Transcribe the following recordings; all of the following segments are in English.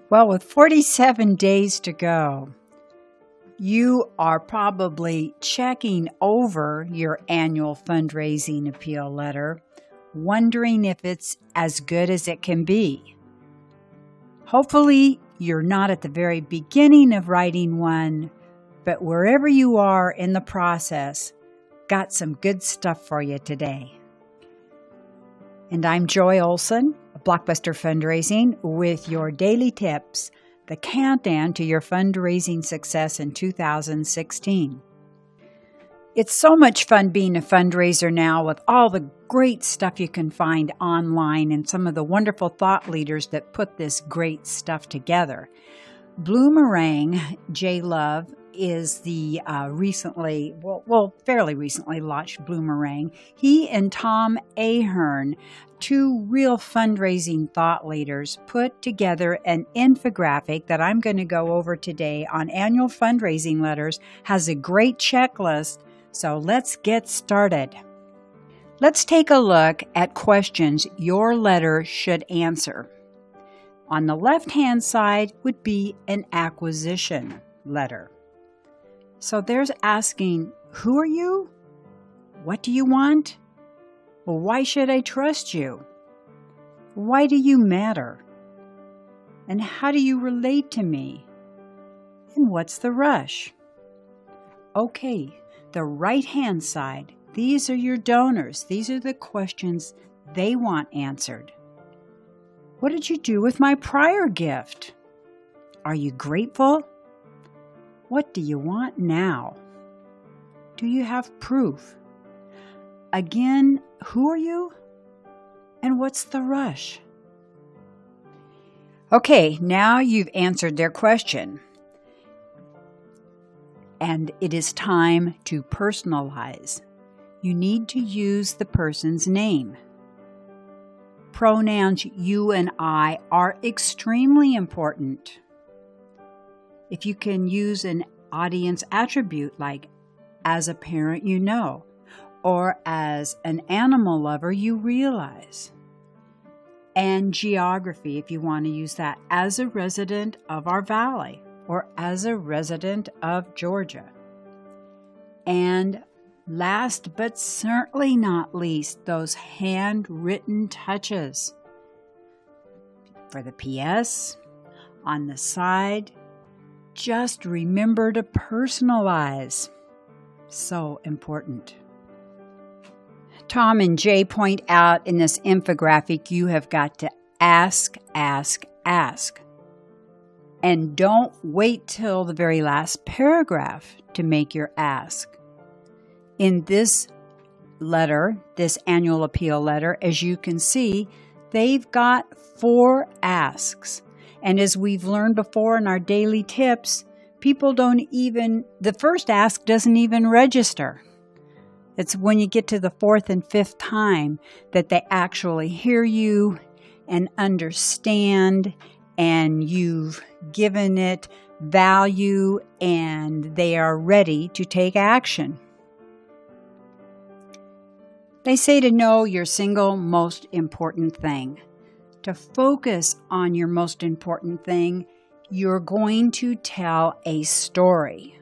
Well, with 47 days to go, you are probably checking over your annual fundraising appeal letter, wondering if it's as good as it can be. Hopefully, you're not at the very beginning of writing one, but wherever you are in the process, got some good stuff for you today. And I'm Joy Olson, Blockbuster Fundraising, with your daily tips, the countdown to your fundraising success in 2016. It's so much fun being a fundraiser now with all the great stuff you can find online and some of the wonderful thought leaders that put this great stuff together. Bloomerang J. Love is the fairly recently launched Bloomerang. He and Tom Ahern, two real fundraising thought leaders, put together an infographic that I'm going to go over today on annual fundraising letters. Has a great checklist, so let's get started. Let's take a look at questions your letter should answer. On the left-hand side would be an acquisition letter. So there's asking, who are you? What do you want? Well, why should I trust you? Why do you matter? And how do you relate to me? And what's the rush? Okay, the right-hand side, these are your donors. These are the questions they want answered. What did you do with my prior gift? Are you grateful? What do you want now? Do you have proof? Again, who are you? And what's the rush? Okay, now you've answered their question. And it is time to personalize. You need to use the person's name. Pronouns you and I are extremely important. If you can use an audience attribute like as a parent you know, or as an animal lover you realize. And geography, if you want to use that, as a resident of our valley or as a resident of Georgia. And last but certainly not least, those handwritten touches. For the PS, on the side, just remember to personalize. So important. Tom and Jay point out in this infographic, you have got to ask, ask, ask. And don't wait till the very last paragraph to make your ask. In this letter, this annual appeal letter, as you can see, they've got 4 asks. And as we've learned before in our daily tips, the first ask doesn't even register. It's when you get to the 4th and 5th time that they actually hear you and understand, and you've given it value and they are ready to take action. They say to know your single most important thing. To focus on your most important thing, you're going to tell a story.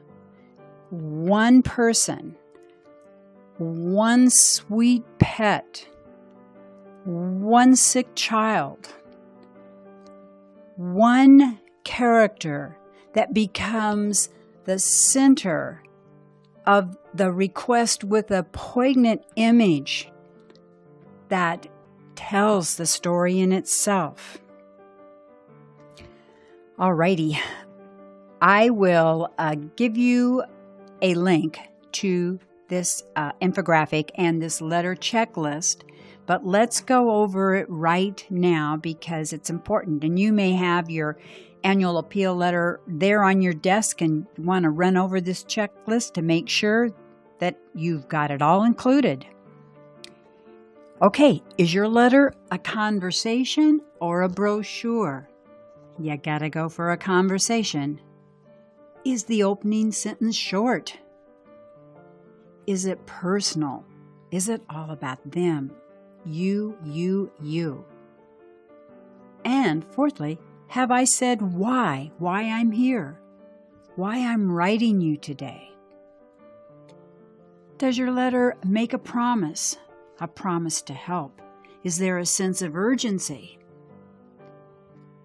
One person, one sweet pet, one sick child, one character that becomes the center of the request with a poignant image that tells the story in itself. Alrighty, I will give you a link to this infographic and this letter checklist, but let's go over it right now because it's important. And you may have your annual appeal letter there on your desk and want to run over this checklist to make sure that you've got it all included. Okay, is your letter a conversation or a brochure? You gotta go for a conversation. Is the opening sentence short? Is it personal? Is it all about them? You. And fourthly, Have I said why I'm here? Why I'm writing you today? Does your letter make a promise to help? Is there a sense of urgency?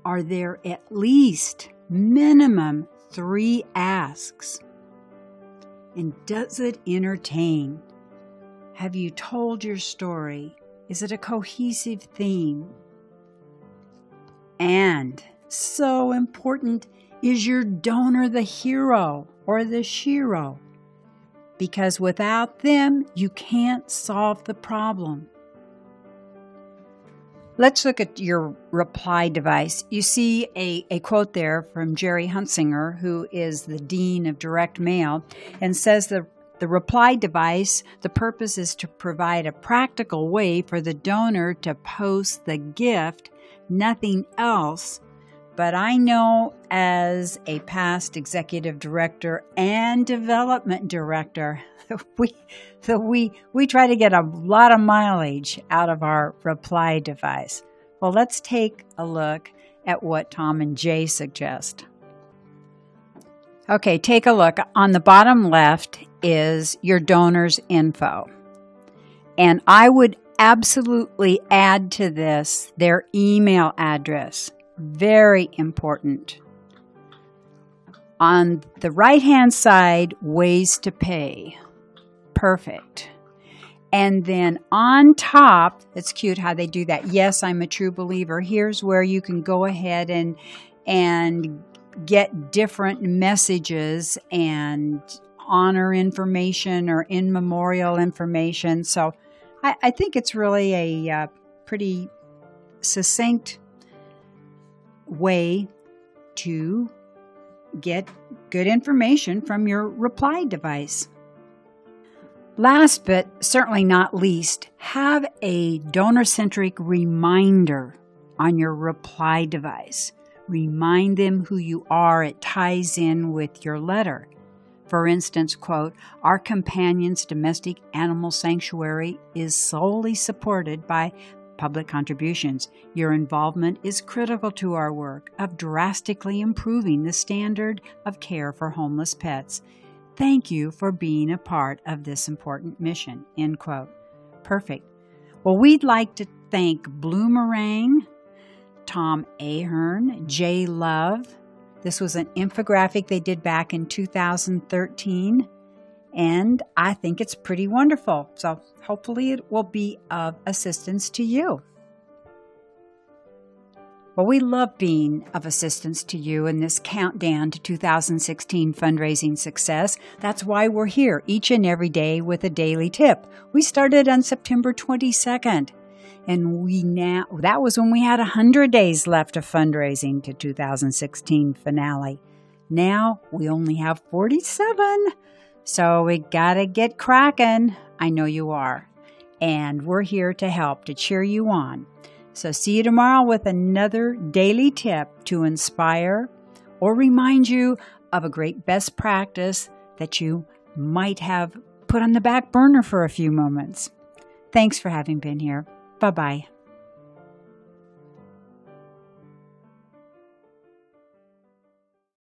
Are there at least minimum 3 asks? And does it entertain? Have you told your story? Is it a cohesive theme? And so important, is your donor the hero or the shero? Because without them, you can't solve the problem. Let's look at your reply device. You see a quote there from Jerry Hunsinger, who is the Dean of Direct Mail, and says the reply device, the purpose is to provide a practical way for the donor to post the gift, nothing else. But I know as a past executive director and development director, we try to get a lot of mileage out of our reply device. Well, let's take a look at what Tom and Jay suggest. Okay, take a look. On the bottom left is your donor's info. And I would absolutely add to this their email address. Very important. On the right-hand side, ways to pay. Perfect. And then on top, it's cute how they do that. Yes, I'm a true believer. Here's where you can go ahead and get different messages and honor information or in memorial information. So I think it's really a pretty succinct way to get good information from your reply device. Last but certainly not least, have a donor-centric reminder on your reply device. Remind them who you are. It ties in with your letter. For instance, quote, "Our companion's domestic animal sanctuary is solely supported by public contributions. Your involvement is critical to our work of drastically improving the standard of care for homeless pets. Thank you for being a part of this important mission," end quote. Perfect. Well, we'd like to thank Bloomerang, Tom Ahern, Jay Love. This was an infographic they did back in 2013, and I think it's pretty wonderful. So hopefully it will be of assistance to you. Well, we love being of assistance to you in this countdown to 2016 fundraising success. That's why we're here each and every day with a daily tip. We started on September 22nd, and that was when we had 100 days left of fundraising to 2016 finale. Now we only have 47, so we gotta get cracking. I know you are, and we're here to help, to cheer you on. So see you tomorrow with another daily tip to inspire or remind you of a great best practice that you might have put on the back burner for a few moments. Thanks for having been here. Bye-bye.